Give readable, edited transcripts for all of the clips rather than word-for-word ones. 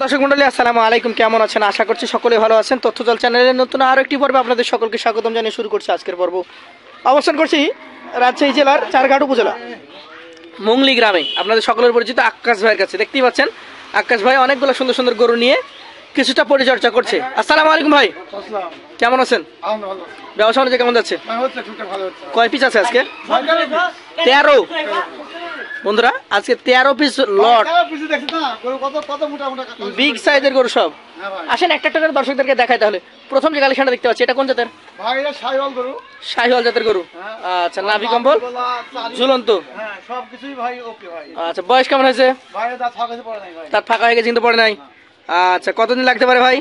দর্শক মন্ডলী আসসালামু আলাইকুম, কেমন আছেন? আশা করছি সকলে ভালো আছেন। তথ্যজল চ্যানেলের নতুন আরো একটি পর্বে আপনাদের সকলকে স্বাগতম জানিয়ে শুরু করছি আজকের পর্ব। অবস্থান করছি রাজশাহী জেলার চারঘাট উপজেলা মুংলি গ্রামে আপনাদের সকলের পরিচিত আকাশ ভাইয়ের কাছে। দেখতেই পাচ্ছেন আকাশ ভাই অনেকগুলো সুন্দর সুন্দর গরু নিয়ে কিছুটা পরিচর্যা করছে। আসসালামু আলাইকুম ভাই, কেমন আছেন? ব্যবসা বাণিজ্য কেমন যাচ্ছে? কয় পিস আছে আজকে? 13 বন্ধুরা, আজকে 13 পিস লট, বিগ সাইজের গরু সব। আসেন একটা একটা করে দর্শকদেরকে দেখাই। তাহলে প্রথম যে কালেকশনটা দেখতে পাচ্ছি, এটা কোন জাতের? শাহিওয়াল জাতের গরু। আচ্ছা, নাভি কম্বল ঝুলন্ত। আচ্ছা, বয়স কেমন হয়েছে? তার ফাঁকা হয়ে গেছে কিন্তু পড়ে নাই। আচ্ছা, কতদিন লাগতে পারে ভাই?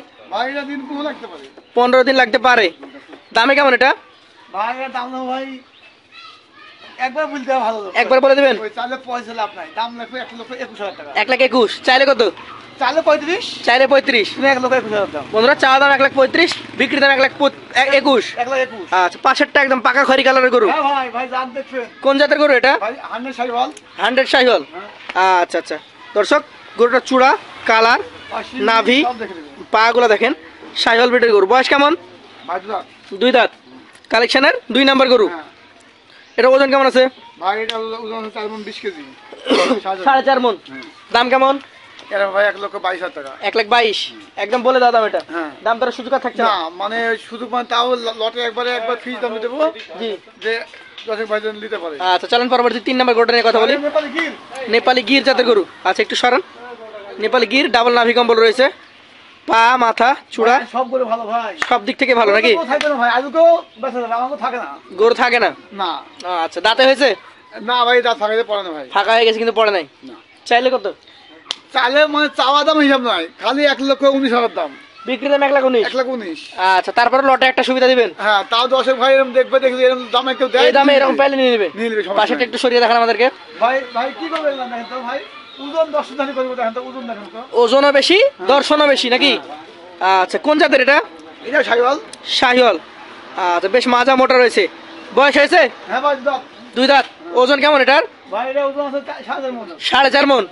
15 দিন লাগতে পারে। দামে কেমন এটা? একবার বলে দেবেন। 1,21,000। চাইলে কত? চাইলে 35। বন্ধুরা, চাওয়া দাম 1,35,000, বিক্রি দাম 1,21,000। আচ্ছা, পাশেরটা একদম পাকা খয়রি কালারের গরু। কোন জাতের গরু এটা? 100 শাহিওয়াল। আচ্ছা আচ্ছা দর্শক, গরুটা চূড়া, কালার, নাভি, পা গুলা দেখেন, শাহিওয়াল ব্রিডের গরু। বয়স কেমন? 2 দাঁত। কালেকশনের 2 নাম্বার গরু। এটা ওজন কেমন আছে? ভাই এটা ওজন 4 মণ 20 কেজি। 4.5 মণ। দাম কেমন? এরা ভাই 1,22,000 টাকা। 1,22,000 একদম বলে দাও দাম। এটা দাম তার সুযোগ থাকছে না, মানে সুযোগ মানে তাও লটে একবার ফিস দাম দেবো জি, যে দর্শক ভাইজন নিতে পারে। আচ্ছা, চলেন পরবর্তী 3 নাম্বার গরুটা নিয়ে কথা বলি। নেপালি গির জাতের গরু। আচ্ছা, একটু সরান। নেপালি গির, ডাবল নাভি কম্বল রয়েছে, পা, মাথা, চূড়া সবগুলো ভালো ভাই, সব দিক থেকে ভালো নাকি? ভাই আজকেও বেঁচে যাবে, আমাকে থাকে না, গরু থাকে না। না। আচ্ছা, দাঁতে হয়েছে? না ভাই, দাঁত ফাঁকাতে পড়ে না ভাই, ফাঁকা হয়ে গেছে কিন্তু পড়ে নাই। চাইলে কত? চাইলে মানে চাওয়া দাম হিসাব নয়, খালি 1,19,000 দাম, বিক্রি দাম 1,19,000। 1,19,000। আচ্ছা, তারপরে লটে একটা সুবিধা দিবেন। হ্যাঁ, তাও দর্শক ভাই এরকম দেখবে, দেখলে এরকম দামে কেউ দেয়, এই দামে এরকম পাইলে নিয়ে নেবে। পাশেটা একটু সরিয়ে দেখান আমাদেরকে। ভাই ভাই কি করবেন না দেখেন তো ভাই, ওজন দর্শনদানি করবো, দেখেন তো ওজন, দেখেন তো ওজনও বেশি, দর্শনও বেশি নাকি? আচ্ছা, কোন জাতের এটা? এটা শাহিওয়াল। শাহিওয়াল। আচ্ছা, বেশ মাজা মোটা রয়েছে। বয়স হয়েছে? হ্যাঁ ভাই, 2 দাঁত। ওজন কেমন এটার? ভাই এটা ওজন আছে 4.5 মণ। 4.5 মণ।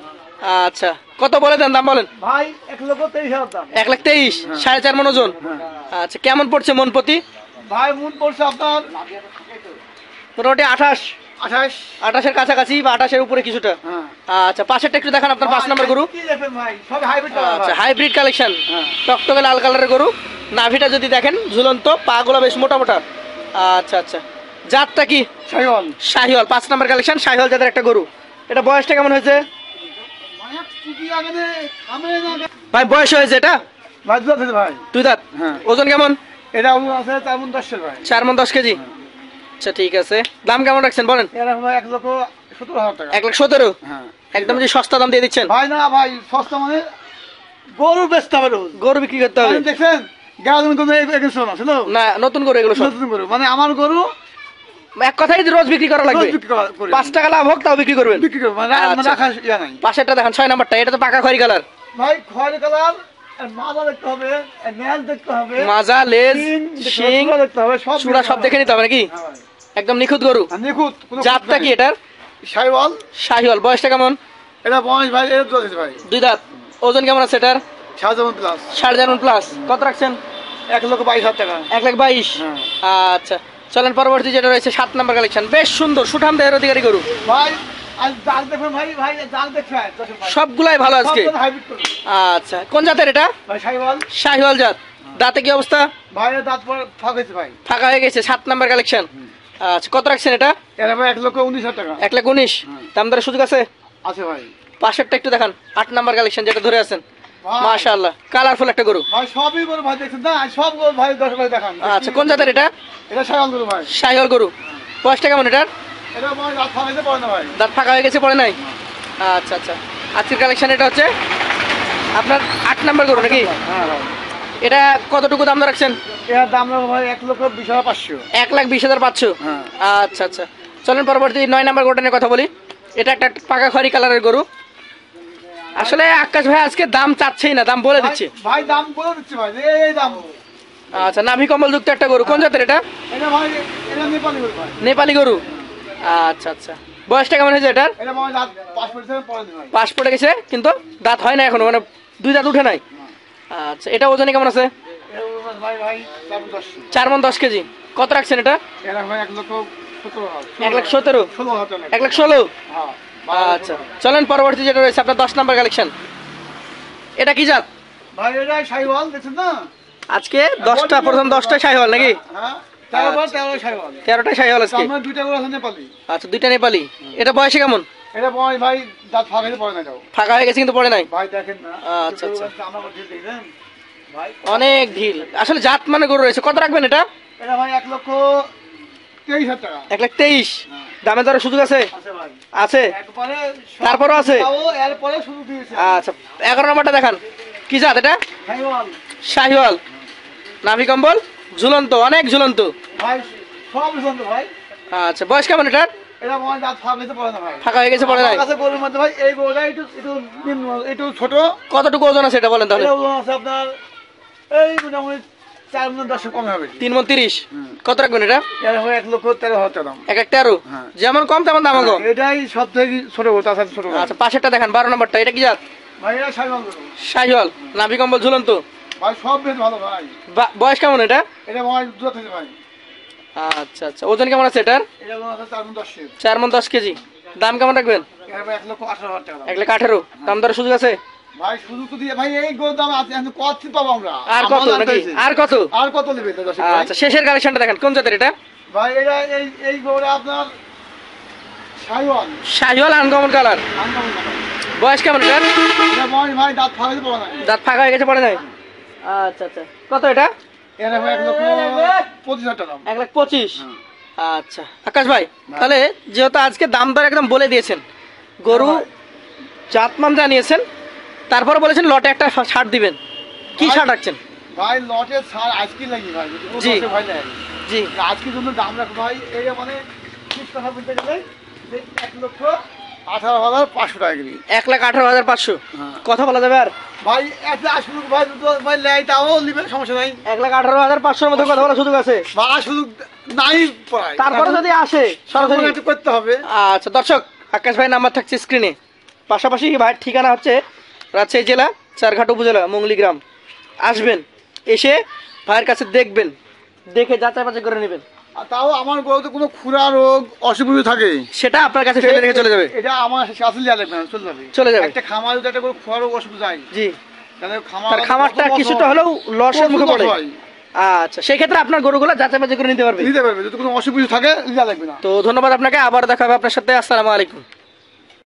আচ্ছা, কত বলে দেন? দাম বলেন। ভাই 1,23,000 দাম। 1,23,000, 4.5 মণ ওজন। আচ্ছা, কেমন পড়ছে মন প্রতি? ভাই মন পড়ছে আপনার মোটামুটি 28 28-এর কাছাকাছি বা 28-এর উপরে কিছুটা। আচ্ছা, পাশেরটা একটু দেখান, আপনার 5 নম্বর গরু। আচ্ছা, হাইব্রিড কালেকশন, টকটকে লাল কালারের গরু। নাভিটা যদি দেখেন ঝুলন্ত, পা গুলো বেশ মোটা মোটা। আচ্ছা আচ্ছা, জাতটা কি? শাহিওয়াল। শাহিওয়াল 5 নম্বর কালেকশন, শাহিওয়াল জাতের একটা গরু। এটা বয়সটা কেমন হয়েছে ভাই? বয়স হয়েছে এটা? ভাই 2 দাঁত ভাই। 2 দাঁত। ওজন কেমন? এটা ওজন আছে 4 মণ 10 ভাই। 4 মণ 10 কেজি। আচ্ছা, ঠিক আছে। দাম কেমন রাখছেন বলেন? এরা ভাই 1,17,000 টাকা। 1,17,000। একদম যে সস্তা দাম দিয়ে দিচ্ছেন ভাই। না ভাই, সস্তা মানে গরু বেচতে হবে, গরু বিক্রি করতে হবে। দেখছেন গাজন কোনো এগেছ না, শুনো না, নতুন গরু এগুলো সব। নতুন গরু মানে আমার গরু, এক কথাই রোজ বিক্রি করা লাগবে। 5 টাকা লাভ হোক তাও বিক্রি করবেন। বিক্রি করব মানে রাখা ইয়া নাই। পাশেরটা দেখেন 6 নাম্বারটা, এটা তো পাকা খয়রি কালার। ভাই খয়রি কালার, মাজা দেখতে হবে, নেল দেখতে হবে, মাজা, লেজ, শিং দেখতে হবে, সব চূড়া সব দেখে নিতে হবে নাকি? একদম নিখুঁত গরু। নিখুঁত। জাতটা কি এটার? শাহিওয়াল। শাহিওয়াল। বয়সটা কেমন? এটা বয়স ভাই এর 2 দাঁত ভাই। 2 দাঁত। ওজন কেমন আছে এটার? 4 মণ প্লাস। 4.5 মণ প্লাস। কত রাখছেন? 1,22,000 টাকা। 1,22,000। আচ্ছা, চলেন পরবর্তী যেটা রয়েছে 7 নাম্বার কালেকশন। বেশ সুন্দর সুঠাম দেহের অধিকারী গরু ভাই। আজ জাল দেখবেন ভাই, ভাই জাল দেখবেন সবগুলাই ভালো আজকে। আচ্ছা, কোন জাতের এটা? ভাই শাহিওয়াল। শাহিওয়াল জাত। দাঁতে কি অবস্থা? ভাই দাঁত ফাঁকা হয়েছে ভাই, ফাঁকা হয়ে গেছে। 7 নাম্বার কালেকশন। আচ্ছা, কত রাখছেন এটা? এটা ভাই 1,19,000 টাকা। 1,19,000। দাম দরের সুযোগ আছে? আছে ভাই। পাশেরটা একটু দেখান, 8 নাম্বার কালেকশন যেটা ধরে আছেন। মাশাআল্লাহ, কালারফুল একটা গরু ভাই। সবই গরু ভাই, দেখছেন না সব গরু ভাই, 10 ভাই দেখান। আচ্ছা, কোন জাতের এটা? এটা শাহিওয়াল গরু ভাই। শাহিওয়াল গরু। বয়সটা কেমন এটার? এটা ভাই দাঁত ফাঁকা হয়েছে, পড়ে না ভাই, দাঁত ফাঁকা হয়ে গেছে, পড়ে নাই। আচ্ছা আচ্ছা, আজকের কালেকশন এটা হচ্ছে আপনার 8 নাম্বার গরু নাকি? হ্যাঁ ভাই। এটা কতটুকু দাম রাখছেন? এর দাম ভাই 1,20,500। 1,20,500। আচ্ছা আচ্ছা, চলেন পরবর্তী 9 নাম্বার গরুটা নিয়ে কথা বলি। এটা একটা পাকা খয়রি কালারের গরু। আসলে আকাশ ভাই আজকে দাম চাচ্ছেই না, দাম বলে দিচ্ছে ভাই। দাম বলে দিচ্ছে ভাই, এই দাম। আচ্ছা, নাভি কম্বল যুক্ত একটা গরু। কোন জাতের এটা? এটা ভাই এটা নেপালি গরু ভাই। নেপালি গরু। আচ্ছা আচ্ছা, বয়সটা কেমন হয়েছে এটার? এটা ভাই দাঁত পাশ পড়েছে, পড়ে না ভাই। পাশ পড়ে গেছে কিন্তু দাঁত হয় না এখনো, মানে দুই দাঁত উঠে নাই। আচ্ছা, এটা ওজনে কেমন আছে? ভাই ভাই 4 4 মণ 10 কেজি। কত রাখছেন এটা? এরা ভাই 1,17,000 1,17,000 16,000 1,16,000। হ্যাঁ আচ্ছা, চলেন পরবর্তী যেটা রয়েছে আপনার 10 নাম্বার কালেকশন। এটা কি জাত? ভাই এটা শাইওয়াল দেখছেন না? আজকে 10টা, প্রথম 10টা শাহিওয়াল নাকি? হ্যাঁ 13 শাইওয়াল। 13টা শাহিওয়াল আজকে। আমরা দুইটা করে আছে নেপালি। আচ্ছা, দুইটা নেপালি। এটা বয়সে কেমন? এটা ভাই ভাই দাঁত ফাঁকাতে পড়ে না এটাও। ফাঁকা হয়ে গেছে কিন্তু পড়ে নাই। ভাই দেখেন না। আচ্ছা আচ্ছা, আমরা বলছি দেখেন ভাই অনেক ঢিল। আসলে জাত মানে গরু রয়েছে। কত রাখবেন এটা? এটা ভাই 1,23,000 টাকা। 1,23,000। দামে দরের সুযোগ আছে? আছে ভাই। আছে। একবারে তারপরও আছে? এরপরে শুরু দিয়েছে। আচ্ছা, 11 নম্বরটা দেখান। কি জাত এটা? শাইওয়াল। শাহিওয়াল। নাভি কম্বল ঝুলন্ত, অনেক ঝুলন্ত। ভাই সব সুন্দর ভাই। আচ্ছা, বয়স কেমন এটার? এটা ভাই দাঁত ফাঁকাতে পড়ে না ভাই। ফাঁকা হয়ে গেছে, পড়ে নাই। আমার কাছে গরুর মধ্যে ভাই এই গরুটা একটু নিম্ন, একটু ছোট। কতটুকু ওজন আছে এটা বলেন তাহলে? এটা ওজন আছে আপনার এই মোটামুটি 4 মণ 10 কম হবে। 3 মণ 30। কত রাখবেন এটা? এর হয় 1,13,000 টাকা দাম। 1,13,000। হ্যাঁ। যেমন কম তেমন দাম কম। এটাই সব থেকে ছোট গরু, তার সাথে ছোট গরু। আচ্ছা, পাশেরটা দেখান, 12 নম্বরটা। এটা কি জাত? ভাই এটা শাইওয়াল গরু। শাহিওয়াল। নাভি কম্বল ঝুলন্ত। ভাই সব বেশ ভালো ভাই। বয়স কেমন এটা? এটা ভাই দুধ থেকে ভাই। আচ্ছা আচ্ছা, ওজন কেমন আছে এটার? এটা ওজন আছে 4 মণ 10 কেজি। 4 মণ 10 কেজি। দাম কেমন রাখবেন? এর ভাই 1,18,000 টাকা দাম। 1,18,000। দাম দরের সুযোগ আছে? ভাই শুধু তো দিয়ে ভাই এই গরুর দাম আছে, এখন কত পাবো আমরা? আর কত আমার নাকি? জানতে আর কত? আর কত নেবে এটা দর্শক ভাই? আচ্ছা, শেষের কালেকশনটা দেখেন। কোন জাতের এটা? ভাই এটা এই গরুটা আপনার Sahiwal. Sahiwal, uncommon colour. Uncommon colour. বয়স কেমন এটার? এটা ভাই দাঁত ফাঁকাতে পড়ে না। দাঁত ফাঁকা হয়ে গেছে, পড়ে নাই। আচ্ছা আচ্ছা, কত এটা? এর ভাই 1,25,000 টাকা দাম। 1,25,000। আচ্ছা আকাশ ভাই, তাহলে যেহেতু আজকে দাম দর একদম বলে দিয়েছেন, গরু জাতমান জানিয়েছেন, তারপরে বলেছেন লটে একটা ছাড় দিবেন। কি ছাড় রাখছেন? ভাই লটে ছাড় আজকে লাগি ভাই। জি। ভাই নাই। জি। আজকে জন্য দাম রাখো ভাই। এই মানে ঠিক কথা বলতে গেলে 1,18,500 টাকা কেজি। 1,18,500। হ্যাঁ। কথা বলা যাবে আর? ভাই একটা আসুন ভাই, ভাই লাই তাও নিবেন, সমস্যা নাই। 1,18,500-র মধ্যে কথা বলার সুযোগ আছে? বা শুধু নাই পড়ায়, তারপরে যদি আসে সরাসরি একটু করতে হবে। আচ্ছা দর্শক, আকাশ ভাই নাম্বার থাকছে স্ক্রিনে। পাশাপাশি ভাইয়ের ঠিকানা হচ্ছে রাজশাহী জেলা চারঘাট উপজেলা মুংলি গ্রাম। আসবেন, এসে ভাইয়ের কাছে দেখবেন, দেখে যাচাই বাছাই করে নেবেন। আর তাও আমার গরুতে কোনো খুরা রোগ অসুবিধা থাকে, সেটা আপনার কাছে ফেলে রেখে চলে যাবে। এটা আমার কাছে লিয়া লাগবে না, চলে যাবে। একটা খামার যদি একটা গরু খুরা রোগ অসুবিধা হয়, জি, তাহলে তার খামারটা কিছুটা হলেও লসের মুখে পড়ে। আচ্ছা, সেই ক্ষেত্রে আপনার গরুগুলো যাচাই বাছাই করে নিতে পারবে। নিতে পারবে, যদি কোনো অসুবিধা থাকে লিয়া লাগবে না। তো ধন্যবাদ আপনাকে, আবার দেখা হবে আপনার সাথে। আসসালামু আলাইকুম।